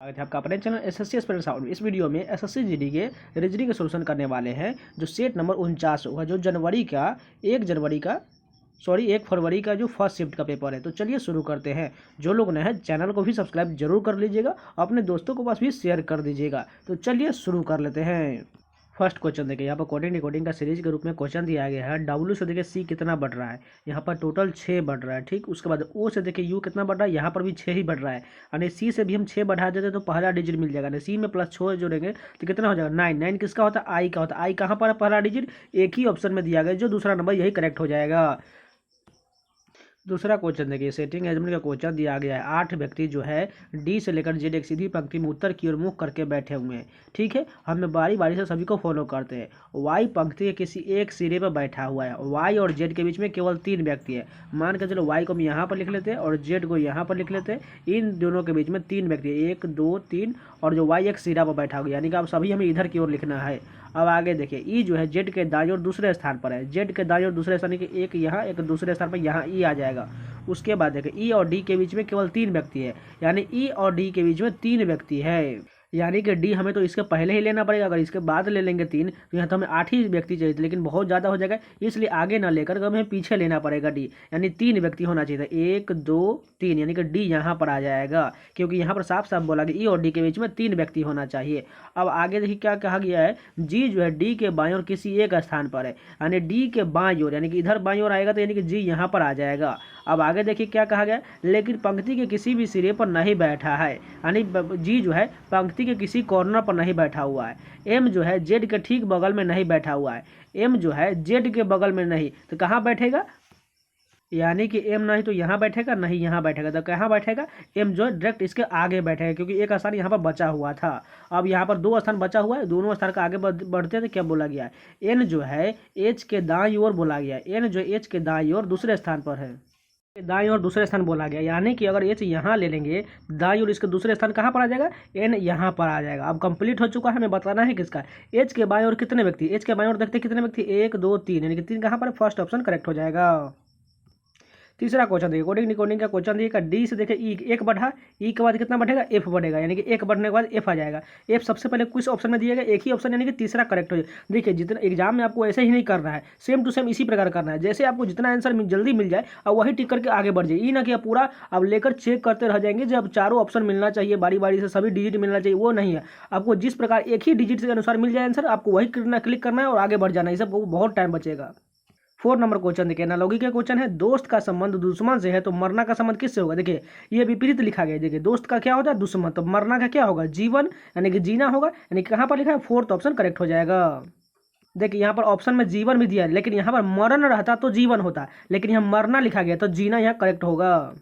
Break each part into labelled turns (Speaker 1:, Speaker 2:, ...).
Speaker 1: स्वागत है आपका अपने चैनल एसएससी एस्पिरेंट साउंड। इस वीडियो में एसएससी जीडी के रीजनिंग के सॉल्यूशन करने वाले हैं जो सेट नंबर 49 होगा, जो एक फरवरी का जो फर्स्ट शिफ्ट का पेपर है। तो चलिए शुरू करते हैं। जो लोग नए हैं चैनल को भी सब्सक्राइब जरूर कर लीजिएगा, अपने दोस्तों को पास भी शेयर कर दीजिएगा। तो चलिए शुरू कर लेते हैं। फर्स्ट क्वेश्चन देखिए, यहाँ पर कोडिंग डिकोडिंग का सीरीज के रूप में क्वेश्चन दिया गया है। डब्ल्यू से देखिए सी कितना बढ़ रहा है, यहाँ पर टोटल 6 बढ़ रहा है। ठीक, उसके बाद ओ से देखिए यू कितना बढ़ रहा है, यहाँ पर भी 6 ही बढ़ रहा है। यानी सी से भी हम 6 बढ़ा देते तो पहला डिजिट मिल जाएगा। यानी सी में प्लस 6 जोड़ेंगे तो कितना हो जाएगा 9। 9 किसका होता है, आई का होता है। आई कहाँ पर है पहला डिजिट, एक ही ऑप्शन में दिया गया, जो दूसरा नंबर यही करेक्ट हो जाएगा। दूसरा क्वेश्चन देखिए, सेटिंग अरेंजमेंट का क्वेश्चन दिया गया है। 8 व्यक्ति जो है डी से लेकर जेड एक सीधी पंक्ति में उत्तर की ओर मुख करके बैठे हुए हैं। ठीक है, हमें बारी बारी से सभी को फॉलो करते हैं। वाई पंक्ति के किसी एक सिरे पर बैठा हुआ है। वाई और जेड के बीच में केवल 3 व्यक्ति है। मान के चलो वाई को हम यहाँ पर लिख लेते हैं और जेड को यहाँ पर लिख लेते हैं। इन दोनों के बीच में 3 व्यक्ति है, 1 2 3, और जो वाई एक सिरा पर बैठा हुआ, यानी कि आप सभी हमें इधर की ओर लिखना है। अब आगे देखिए, ई जो है जेड के दाईं ओर दूसरे स्थान पर है। जेड के दाईं ओर दूसरे स्थान के एक यहाँ एक दूसरे स्थान पर यहाँ ई आ जाएगा। उसके बाद देखिए ई और डी के बीच में केवल 3 व्यक्ति है, यानी ई और डी के बीच में 3 व्यक्ति है। यानी कि डी हमें तो इसके पहले ही लेना पड़ेगा। अगर इसके बाद ले लेंगे 3 तो यहाँ तो हमें 8 ही व्यक्ति चाहिए, लेकिन बहुत ज़्यादा हो जाएगा, इसलिए आगे ना लेकर हमें पीछे लेना पड़ेगा डी। यानी 3 व्यक्ति होना चाहिए था, 1 2 3, यानी कि डी यहाँ पर आ जाएगा, क्योंकि यहाँ पर साफ साफ बोला कि ई और डी के बीच में 3 व्यक्ति होना चाहिए। अब आगे देखिए क्या कहा गया है, जी जो है डी के बाईं ओर किसी एक स्थान पर है, यानी डी के बाईं ओर, यानी कि इधर बाईं ओर आएगा तो यानी कि जी यहाँ पर आ जाएगा। अब आगे देखिए क्या कहा गया, लेकिन पंक्ति के किसी भी सिरे पर नहीं बैठा है, यानी जी जो है पंक्ति के किसी कॉर्नर पर नहीं बैठा हुआ है। एम जो है जेड के ठीक बगल में नहीं बैठा हुआ है। एम जो है जेड के बगल में नहीं तो कहाँ बैठेगा, यानी कि एम नहीं तो यहाँ बैठेगा, नहीं यहाँ बैठेगा, तो कहाँ बैठेगा, एम जो है डायरेक्ट इसके आगे बैठेगा, क्योंकि एक स्थान यहाँ पर बचा हुआ था। अब यहाँ पर 2 स्थान बचा हुआ है, दोनों स्थान का आगे बढ़ते थे, क्या बोला गया है, एन जो है एच के दाईं ओर बोला गया है। एन जो एच के दाईं ओर दूसरे स्थान पर है, दाईं ओर दूसरे स्थान बोला गया, यानी कि अगर एच यहाँ ले लेंगे दाईं ओर, इसके दूसरे स्थान कहाँ पर आ जाएगा, एन यहाँ पर आ जाएगा। अब कंप्लीट हो चुका है, हमें बताना है किसका, एच के बाईं ओर कितने व्यक्ति, एच के बाईं ओर देखते कितने व्यक्ति, 1 2 3, यानी कि 3 कहाँ पर, फर्स्ट ऑप्शन करेक्ट हो जाएगा। तीसरा क्वेश्चन देखिए, कोडिंग डिकोडिंग का क्वेश्चन देखिए, डी से देखिए ई एक बढ़ा, ई के बाद कितना बढ़ेगा, एफ बढ़ेगा, यानी कि एक बढ़ने के बाद एफ आ जाएगा। एफ सबसे पहले किस ऑप्शन में दिएगा, एक ही ऑप्शन, यानी कि तीसरा करेक्ट हो जाएगा। देखिए जितना एग्जाम में आपको ऐसे ही नहीं करना है, सेम टू सेम इसी प्रकार करना है, जैसे आपको जितना आंसर जल्दी मिल जाए और वही टिक करके आगे बढ़ जाए। ये ना कि आप पूरा अब लेकर चेक करते रह जाएंगे, जब चारों ऑप्शन मिलना चाहिए, बारी बारी से सभी डिजिट मिलना चाहिए, वो नहीं है। आपको जिस प्रकार एक ही डिजिट के अनुसार मिल जाए आंसर, आपको वही क्लिक करना है और आगे बढ़ जाना है, इससे बहुत टाइम बचेगा। 4 नंबर क्वेश्चन देखिए, एनालॉजी का क्वेश्चन है। दोस्त का संबंध दुश्मन से है तो मरना का संबंध किससे होगा। देखिए ये विपरीत लिखा गया है। देखिए दोस्त का क्या होता है, दुश्मन, तो मरना का क्या होगा, जीवन, यानी कि जीना होगा, यानी कि कहाँ पर लिखा है, 4th ऑप्शन करेक्ट हो जाएगा। देखिए यहाँ पर ऑप्शन में जीवन भी दिया है, लेकिन यहाँ पर मरण रहता तो जीवन होता, लेकिन यहाँ मरना लिखा गया तो जीना यहाँ करेक्ट होगा।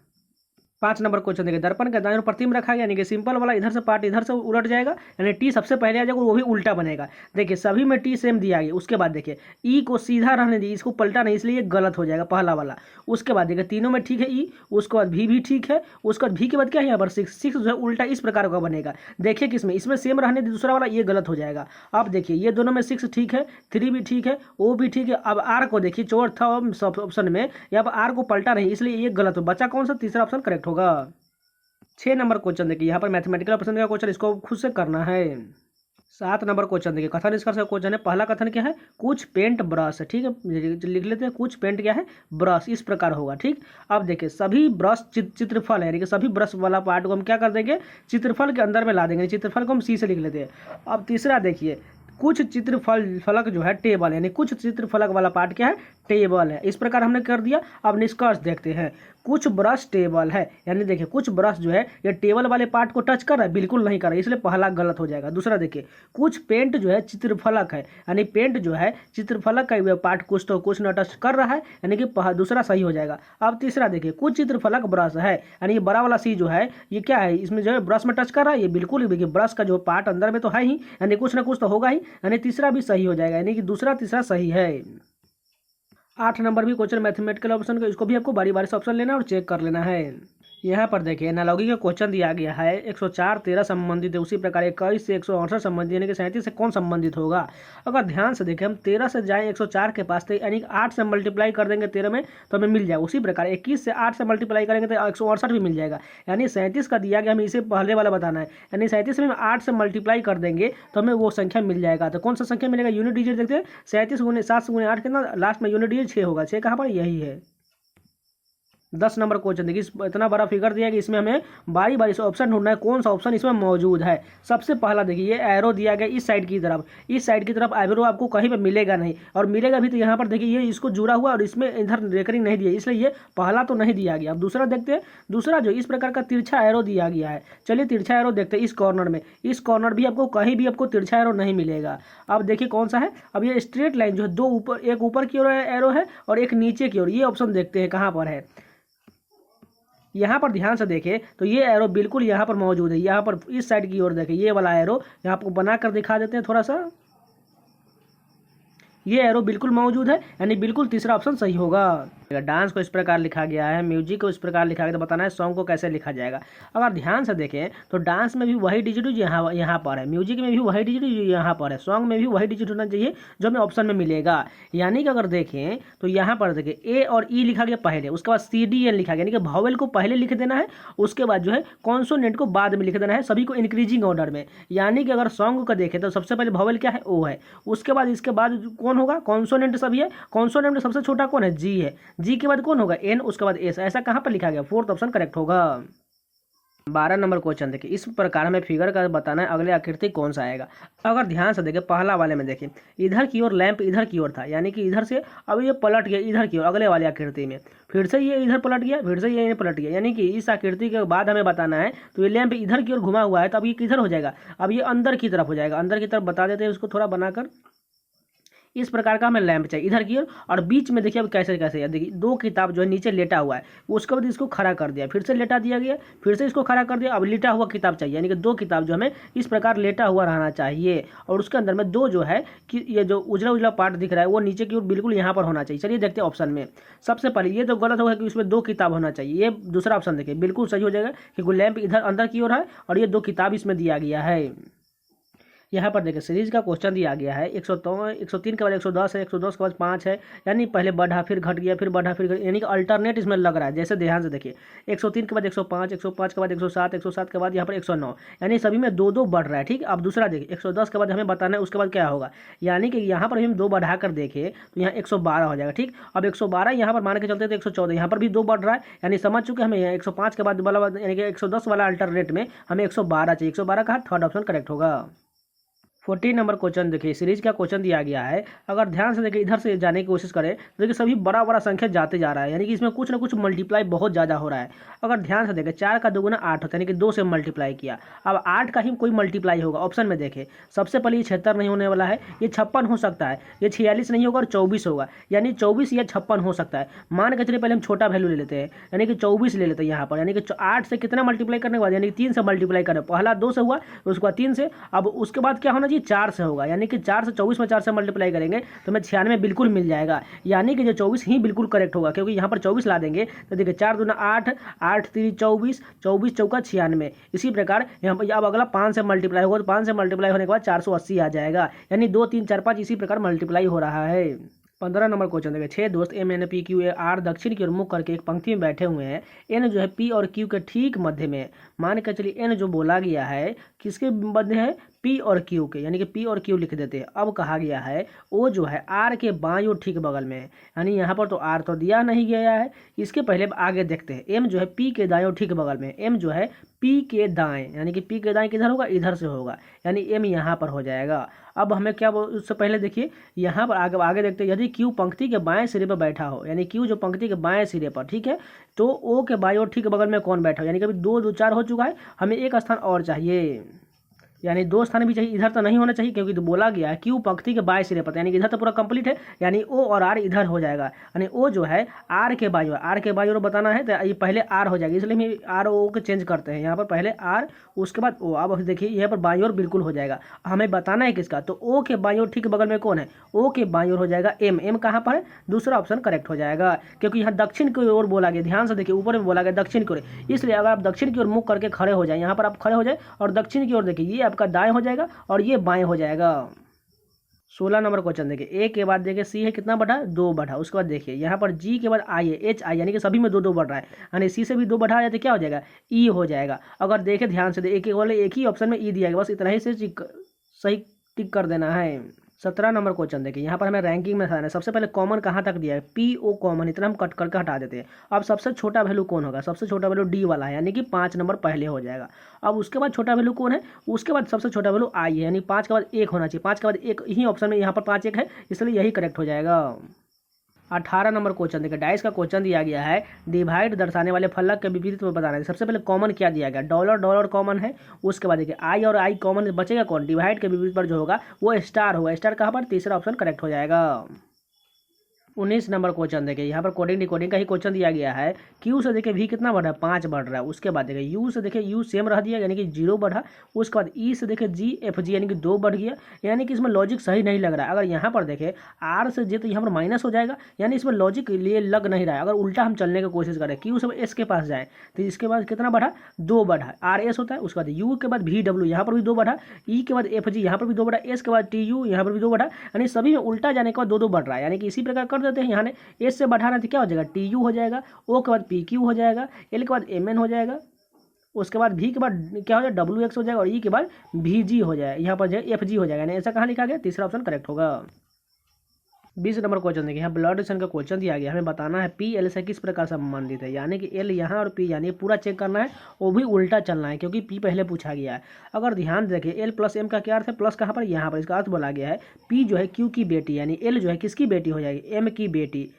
Speaker 1: 5 नंबर क्वेश्चन देखिए, दर्पण के दाईं ओर प्रतिबिंब रखा गया, यानी कि सिंपल वाला इधर से पार्ट इधर से उलट जाएगा, यानी टी सबसे पहले आ जाएगा, वो भी उल्टा बनेगा। देखिए सभी में टी सेम दिया गया। उसके बाद देखिए ई को सीधा रहने दी, इसको पलटा नहीं, इसलिए ये गलत हो जाएगा पहला वाला। उसके बाद देखिए तीनों में ठीक है ई, उसके बाद भी ठीक है, उसके बाद भी के बाद क्या है यहाँ पर 6 जो है उल्टा इस प्रकार का बनेगा। देखिए किसमें, इसमें सेम रहने दी, दूसरा वाला ये गलत हो जाएगा। अब देखिए ये दोनों में 6 ठीक है, 3 भी ठीक है, ओ भी ठीक है। अब आर को देखिए चौथा ऑप्शन में यहाँ पर आर को पलटा नहीं, इसलिए ये गलत हो, बचा कौन सा, तीसरा ऑप्शन करेक्ट होगा। 6 नंबर क्वेश्चन देखिए, यहाँ पर मैथमेटिकल ऑप्शन का क्वेश्चन, इसको खुद से करना है। 7 नंबर क्वेश्चन देखिए, कथन निष्कर्ष का क्वेश्चन है। पहला कथन क्या है, कुछ पेंट ब्रश है। ठीक है, लिख लेते हैं, कुछ पेंट क्या है, ब्रश, इस प्रकार होगा। ठीक, अब देखिए सभी ब्रश चित्रफल है, यानी कि सभी ब्रश वाला पार्ट को हम क्या कर देंगे, चित्रफल के अंदर में ला देंगे। चित्रफल को हम सी से लिख लेते हैं। अब तीसरा देखिए, कुछ फलक जो है टेबल, यानी कुछ चित्रफलक वाला पार्ट क्या है, टेबल है, इस प्रकार हमने कर दिया। अब निष्कर्ष देखते हैं, कुछ ब्रश टेबल है, यानी देखिए कुछ ब्रश जो है ये टेबल वाले पार्ट को टच कर रहा है, बिल्कुल नहीं कर रहा है, इसलिए पहला गलत हो जाएगा। दूसरा देखिए, कुछ पेंट जो है चित्रफलक है, यानी पेंट जो है चित्रफलक का पार्ट कुछ तो कुछ न टच कर रहा है, यानी कि दूसरा सही हो जाएगा। अब तीसरा देखिए, कुछ चित्रफलक ब्रश है, यानी ये बड़ा वाला सी जो है ये क्या है, इसमें जो है ब्रश में टच कर रहा है, ये बिल्कुल ही देखिए ब्रश का जो पार्ट अंदर में तो है ही, यानी कुछ ना कुछ तो होगा ही, यानी तीसरा भी सही हो जाएगा, यानी कि दूसरा तीसरा सही है। 8 नंबर भी क्वेश्चन मैथमेटिकल ऑप्शन का, इसको भी आपको बारी बारी से ऑप्शन लेना और चेक कर लेना है। यहाँ पर देखिए एनालॉगी का क्वेश्चन दिया गया है 104 13 संबंधित है, उसी प्रकार 21 से 168 संबंधित, यानी कि 37 से कौन संबंधित होगा। अगर ध्यान से देखें हम 13 से जाएं 104 के पास, तो यानी कि 8 से मल्टीप्लाई कर देंगे 13 में तो हमें मिल जाएगा। उसी प्रकार 21 से 8 से मल्टीप्लाई करेंगे तो 168 भी मिल जाएगा। यानी 37 का दिया गया, हमें इसे पहले वाला बताना है। यानी 37 में 8 से मल्टीप्लाई कर देंगे तो हमें वो संख्या मिल जाएगा। तो कौन सा संख्या मिलेगा, यूनिट डिजिट देखते हैं। 37 गुने 7 गुने 8 कितना, लास्ट में यूनिट डिजिट 6 होगा। 6 कहाँ पर, यही है। 10 नंबर क्वेश्चन देखिए, इतना बड़ा फिगर दिया कि इसमें हमें बारी बारी से ऑप्शन ढूंढना है, कौन सा ऑप्शन इसमें मौजूद है। सबसे पहला देखिए ये एरो दिया गया इस साइड की तरफ, इस साइड की तरफ एरो आपको कहीं पे मिलेगा नहीं, और मिलेगा भी तो यहाँ पर देखिए ये इसको जुड़ा हुआ और इसमें इधर रेकरिंग नहीं दिया, इसलिए ये पहला तो नहीं दिया गया। अब दूसरा देखते हैं, दूसरा जो इस प्रकार का तिरछा एरो दिया गया है। चलिए तिरछा एरो देखते हैं इस कॉर्नर में, इस कॉर्नर भी आपको कहीं भी आपको तिरछा एरो नहीं मिलेगा। अब देखिए कौन सा है, अब ये स्ट्रेट लाइन जो है दो ऊपर, एक ऊपर की ओर एरो है और एक नीचे की ओर, ये ऑप्शन देखते हैं कहाँ पर है। यहाँ पर ध्यान से देखें तो ये एरो बिल्कुल यहाँ पर मौजूद है। यहाँ पर इस साइड की ओर देखें, ये वाला एरो यहाँ आपको बनाकर दिखा देते हैं थोड़ा सा, ये एरो बिल्कुल मौजूद है, यानी बिल्कुल तीसरा ऑप्शन सही होगा। डांस को इस प्रकार लिखा गया है, म्यूजिक को इस प्रकार लिखा गया, तो बताना है सॉन्ग को कैसे लिखा जाएगा। अगर ध्यान से देखें तो डांस में भी वही डिजिट यहाँ पर है, म्यूजिक में भी वही डिजिट यहाँ पर है, सॉन्ग में भी वही डिजिट होना चाहिए जो हमें ऑप्शन में मिलेगा। यानी कि अगर देखें तो यहाँ पर देखें ए और ई लिखा गया पहले, उसके बाद CDN लिखा गया, यानी कि वॉवेल को पहले लिख देना है, उसके बाद जो है कॉन्सोनेंट को बाद में लिख देना है, सभी को इंक्रीजिंग ऑर्डर में। यानी कि अगर सॉन्ग को देखें तो सबसे पहले वॉवेल क्या है, ओ है, उसके बाद इसके बाद कौन होगा, कॉन्सोनेंट सभी है, कॉन्सोनेंट में सबसे छोटा कौन है, जी है, जी के बाद कौन होगा, एन, उसके बाद एस। ऐसा कहां पर लिखा गया, फोर्थ ऑप्शन करेक्ट होगा। 12 नंबर क्वेश्चन देखिए, इस प्रकार हमें फिगर का बताना है अगले आकृति कौन सा आएगा। अगर ध्यान से देखें पहला वाले में देखिए, इधर की ओर लैंप इधर की ओर था, यानी कि इधर से अब ये पलट गया इधर की ओर अगले वाले आकृति में, फिर से ये इधर पलट गया, फिर से ये पलट गया, यानी कि इस आकृति के बाद हमें बताना है। तो ये लैंप इधर की ओर घुमा हुआ है, तो अब ये किधर हो जाएगा, अब ये अंदर की तरफ हो जाएगा। अंदर की तरफ बता देते हैं उसको थोड़ा बनाकर, इस प्रकार का हमें लैंप चाहिए इधर की ओर। और बीच में देखिए अब कैसे कैसे है, देखिए दो किताब जो है नीचे लेटा हुआ है, उसके बाद इसको खड़ा कर दिया, फिर से लेटा दिया गया, फिर से इसको खड़ा कर दिया, अब लेटा हुआ किताब चाहिए, यानी कि दो किताब जो हमें इस प्रकार लेटा हुआ रहना चाहिए। और उसके अंदर में दो जो है कि ये जो उजला उजला पार्ट दिख रहा है वो नीचे की ओर बिल्कुल यहाँ पर होना चाहिए। चलिए देखते हैं ऑप्शन में। सबसे पहले ये तो गलत होगा कि इसमें दो किताब होना चाहिए, ये दूसरा ऑप्शन देखिए बिल्कुल सही हो जाएगा, क्योंकि लैंप इधर अंदर की ओर है और ये दो किताब इसमें दिया गया है। यहाँ पर देखिए सीरीज का क्वेश्चन दिया गया है, 103 के बाद 110 है, 110 के बाद 5 है, यानी पहले बढ़ा फिर घट गया, फिर बढ़ा फिर घट, यानी कि अल्टरनेट इसमें लग रहा है। जैसे ध्यान से देखिए 103 के बाद 105, 105 के बाद 107, 107 के बाद यहाँ पर 109, यानी सभी में दो दो बढ़ रहा है। ठीक, अब दूसरा देखिए 110 के बाद हमें बताना है उसके बाद क्या होगा, यानी कि यहाँ पर हम दो बढ़ा कर देखें तो यहाँ 112 हो जाएगा। ठीक, अब 112 यहाँ पर मान के चलते तो 114, यहाँ पर भी दो बढ़ रहा है, यानी समझ चुके हमें यहाँ 105 के बाद वाला यानी कि 110 वाला अल्टरनेट में हमें 112 चाहिए। 112 का थर्ड ऑप्शन करेक्ट होगा। 14 नंबर क्वेश्चन देखिए, सीरीज का क्वेश्चन दिया गया है। अगर ध्यान से देखिए इधर से जाने की कोशिश करें तो देखिए सभी बड़ा बड़ा संख्या जाते जा रहा है, यानी कि इसमें कुछ ना कुछ मल्टीप्लाई बहुत ज़्यादा हो रहा है। अगर ध्यान से देखें 4 का 2 गुना 8 होता है, यानी कि 2 से मल्टीप्लाई किया, अब 8 का ही कोई मल्टीप्लाई होगा। ऑप्शन में देखें सबसे पहले ये 76 नहीं होने वाला है, ये 56 हो सकता है, ये 46 नहीं होगा और 24 होगा, यानी 24 या 56 हो सकता है। मान के चलिए पहले हम छोटा वैल्यू ले लेते हैं, यानी कि 24 ले लेते हैं यहाँ पर, यानी कि 8 से कितना मल्टीप्लाई करने के बाद, यानी कि 3 से मल्टीप्लाई करें, पहला 2 से हुआ उसके बाद 3 से, अब उसके बाद क्या होना चाहिए 4 से होगा, यानी कि 4 से 24 में 4 से मल्टीप्लाई करेंगे तो हमें 96 बिल्कुल मिल जाएगा, यानी कि जो 24 ही बिल्कुल करेक्ट होगा, क्योंकि यहाँ पर 24 ला देंगे तो देखिए 4 दूना 8, 8 3 24, 24 चौका 96। इसी प्रकार यहाँ पर अब अगला 5 से मल्टीप्लाई होगा, तो 5 से मल्टीप्लाई होने के बाद 480 आ जाएगा, यानी 2 3 4 5 इसी प्रकार मल्टीप्लाई हो रहा है। 15 नंबर क्वेश्चन देखिए, 6 दोस्त MNPQAR दक्षिण की ओर मुख करके एक पंक्ति में बैठे हुए हैं। N जो है P और Q के ठीक मध्य में, मान के चलिए N जो बोला गया है किसके मध्य है, P और Q के, यानी कि P और Q लिख देते हैं। अब कहा गया है O जो है R के बाईं ओर ठीक बगल में है, यानी यहाँ पर तो R तो दिया नहीं गया है, इसके पहले आगे देखते हैं। M जो है P के दाएं ओर ठीक बगल में, M जो है P के दाएं, यानी कि P के दाएं किधर होगा, इधर से होगा, यानी M यहाँ पर हो जाएगा। अब हमें क्या उससे पहले देखिए यहाँ पर आगे देखते हैं, यदि Q पंक्ति के बाएं सिरे पर बैठा हो, यानी Q जो पंक्ति के बाएं सिरे पर, ठीक है, तो O के बाईं ओर ठीक बगल में कौन बैठा हो, यानी कि अभी 2 2 4 हो चुका है, हमें एक स्थान और चाहिए। यानी दो स्थान भी चाहिए, इधर तो नहीं होना चाहिए क्योंकि तो बोला गया है क्यू पंक्ति के बाएं सिरे पर, यानी कि इधर तो पूरा कंप्लीट है, यानी ओ और आर इधर हो जाएगा, यानी ओ जो है आर के बाई ओर, आर के बाई ओर बताना है तो ये पहले आर हो जाएगी, इसलिए हम आर ओ को चेंज करते हैं, यहाँ पर पहले आर उसके बाद ओ। अब देखिए यहाँ पर बाई ओर बिल्कुल हो जाएगा, हमें बताना है किसका, तो ओ के बाई ओर ठीक बगल में कौन है, ओ के बाई ओर हो जाएगा एम, एम कहाँ पर है, दूसरा ऑप्शन करेक्ट हो जाएगा क्योंकि यहाँ दक्षिण की ओर बोला गया, ध्यान से देखिए ऊपर में बोला गया दक्षिण की ओर, इसलिए अगर आप दक्षिण की ओर मुख करके खड़े हो जाए, यहाँ पर आप खड़े हो जाए और दक्षिण की ओर देखिए, ये आपका दाएं हो जाएगा और ये बाएं हो जाएगा। 16 नंबर क्वेश्चन देखिए, ए के बाद देखिए सी है कितना बढ़ा, 2 बढ़ा, उसके बाद देखिए यहाँ पर जी के बाद आई है, एच आई, यानी कि सभी में 2 बढ़ रहा है, यानी सी से भी 2 बढ़ा जाए तो क्या हो जाएगा, ई हो जाएगा। अगर देखें ध्यान से, एक वाले एक ही ऑप्शन में ई दिया गया, बस इतना ही से सही टिक कर देना है। 17 नंबर क्वेश्चन देखिए, यहाँ पर हमें रैंकिंग में हटाना है। सबसे पहले कॉमन कहाँ तक दिया है, पी ओ कॉमन, इतना हम कट करके हटा देते हैं। अब सबसे छोटा वैल्यू कौन होगा, सबसे छोटा वैल्यू डी वाला है, यानी कि 5 नंबर पहले हो जाएगा। अब उसके बाद छोटा वैल्यू कौन है, उसके बाद सबसे छोटा वैल्यू आई है, यानी 5 के बाद 1 होना चाहिए, 5 के बाद 1 ही ऑप्शन में, यहाँ पर 5 1 है, इसलिए यही करेक्ट हो जाएगा। 18 नंबर क्वेश्चन देखिए, डाइस का क्वेश्चन दिया गया है, डिवाइड दर्शाने वाले फलक के विपरीत में बताना है। सबसे पहले कॉमन क्या दिया गया, डॉलर, डॉलर कॉमन है, उसके बाद देखिए आई और आई कॉमन, बचेगा कौन, डिवाइड के विपरीत पर जो होगा वो स्टार होगा, स्टार कहाँ पर, तीसरा ऑप्शन करेक्ट हो जाएगा। 19 नंबर क्वेश्चन देखिए, यहाँ पर कोडिंग डिकोडिंग का ही क्वेश्चन दिया गया है। क्यू से देखिए वी कितना बढ़ रहा है, 5 बढ़ रहा है। उसके बाद देखिए यू से देखिए यू सेम रह दिया, यानी कि 0 बढ़ा। उसके बाद ई से देखिए जी एफ जी, यानी कि 2 बढ़ गया, यानी कि इसमें लॉजिक सही नहीं लग रहा है। अगर यहाँ पर देखें आर से जे तो यहाँ पर माइनस हो जाएगा, यानी इसमें लॉजिक लिए लग नहीं रहा है। अगर उल्टा हम चलने की कोशिश करें, क्यू से एस के पास जाए तो इसके बाद कितना बढ़ा, 2 बढ़ा, आर एस होता है। उसके बाद यू के बाद वी डब्ल्यू, यहाँ पर भी 2 बढ़ा, ई के बाद एफ जी, यहाँ पर भी 2 बढ़ा, एस के बाद टी यू, यहाँ पर भी 2 बढ़ा, यानी सभी में उल्टा जाने के बाद 2 बढ़ रहा है। यानी कि इसी प्रकार कर देते हैं, यहाँ एस से बढ़ाना तो क्या हो जाएगा, टी यू हो जाएगा, ओ के बाद पी क्यू हो जाएगा, एल के बाद एम एन हो जाएगा, उसके बाद भी के बाद क्या हो जाएगा, डब्ल्यू एक्स हो जाएगा, और ई के बाद भी जी हो जाएगा, यहाँ पर जो एफ जी हो जाएगा। यानी ऐसा कहाँ लिखा गया, तीसरा ऑप्शन करेक्ट होगा। 20 नंबर क्वेश्चन देखिए, यहाँ ब्लड रिलेशन का क्वेश्चन दिया गया, हमें बताना है पी एल से किस प्रकार संबंधित है, यानी कि एल यहाँ और पी, यानी पूरा चेक करना है, वो भी उल्टा चलना है क्योंकि पी पहले पूछा गया है। अगर ध्यान देखिए एल प्लस एम का क्या अर्थ है, प्लस कहाँ पर, यहाँ पर, इसका अर्थ बोला गया है पी जो है क्यू की बेटी, यानी एल जो है किसकी बेटी हो जाएगी, एम की बेटी,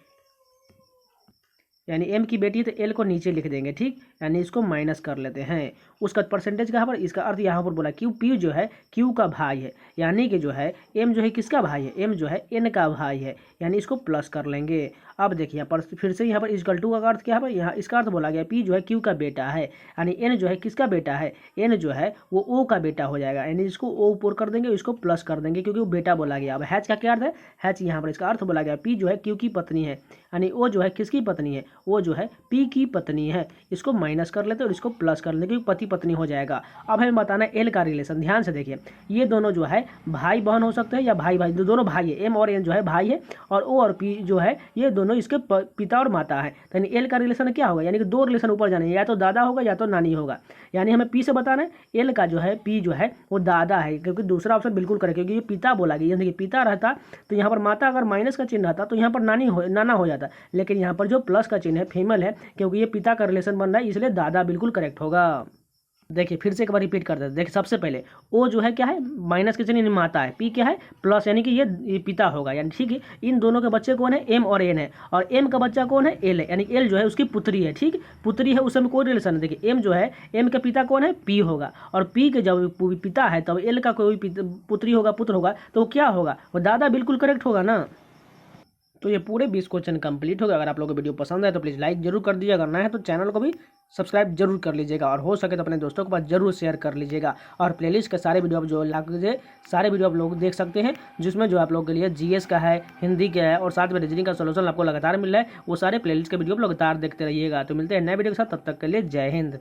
Speaker 1: यानी एम की बेटी तो एल को नीचे लिख देंगे, ठीक, यानी इसको माइनस कर लेते हैं। उसका परसेंटेज कहाँ पर, इसका अर्थ यहाँ पर बोला क्यू, पी जो है क्यू का भाई है, यानी कि जो है एम जो है किसका भाई है, एम जो है एन का भाई है, यानी इसको प्लस कर लेंगे। अब देखिए यहाँ पर फिर से यहाँ पर इक्वल टू का अर्थ क्या है, यहाँ इसका अर्थ बोला गया पी जो है क्यू का बेटा है, यानी एन जो है किसका बेटा है, एन जो है वो ओ का बेटा हो जाएगा, यानी इसको ओ ऊपर कर देंगे, इसको प्लस कर देंगे क्योंकि वो बेटा बोला गया। अब हैच का क्या अर्थ है, हैच यहाँ पर इसका अर्थ बोला गया पी जो है क्यू की पत्नी है, यानी ओ जो है किसकी पत्नी है, वो जो है पी की पत्नी है, इसको माइनस कर लेते और इसको प्लस कर लेते क्योंकि पति पत्नी हो जाएगा। अब हमें बताना है एल का रिलेशन, ध्यान से देखिए ये दोनों जो है भाई बहन हो सकते हैं या भाई भाई, दोनों भाई है, एम और एन जो है भाई है, और ओ और पी जो है ये दोनों इसके पिता और माता है, तो यानी एल का रिलेशन क्या होगा, यानी कि 2 रिलेशन ऊपर जाने, या तो दादा होगा या तो नानी होगा, यानी हमें पी से बताना है एल का जो है पी जो है वो दादा है, क्योंकि दूसरा ऑप्शन बिल्कुल करें क्योंकि ये पिता बोला गया, यानी कि पिता रहता तो यहाँ पर माता अगर माइनस का चिन्ह रहता तो यहाँ पर नाना हो जाता, लेकिन यहाँ पर जो प्लस का चिन्ह है फीमेल है, क्योंकि ये पिता का रिलेशन बन रहा है, इसलिए दादा बिल्कुल करेक्ट होगा। देखिए फिर से एक बार रिपीट कर देते, देखिए सबसे पहले ओ जो है क्या है, माइनस के चिन्ह माता है, पी क्या है प्लस, यानी कि ये पिता होगा, यानी ठीक है। इन दोनों के बच्चे कौन है, एम और एन है, और एम का बच्चा कौन है, एल है, यानी एल जो है उसकी पुत्री है, ठीक, पुत्री है, उसमें कोई रिलेशन है। देखिए एम जो है, एम का पिता कौन है, पी होगा, और पी के जब पिता है तब एल का कोई पुत्री होगा, पुत्र होगा, तो क्या होगा, वो दादा बिल्कुल करेक्ट होगा ना। तो ये पूरे 20 क्वेश्चन कंप्लीट हो गया। अगर आप लोगों को वीडियो पसंद है तो प्लीज़ लाइक जरूर कर दीजिएगा, अगर नया है तो चैनल को भी सब्सक्राइब जरूर कर लीजिएगा, और हो सके तो अपने दोस्तों के पास जरूर शेयर कर लीजिएगा। और प्लेलिस्ट के सारे वीडियो आप जो लाके सारे वीडियो आप लोग देख सकते हैं, जिसमें जो आप लोगों के लिए जीएस का है, हिंदी का है, और साथ में रीजनिंग का सोल्यूशन आपको लगातार मिल रहा है, वो सारे प्लेलिस्ट के वीडियो आप लगातार देखते रहिएगा। तो मिलते हैं नए वीडियो के साथ, तब तक के लिए जय हिंद।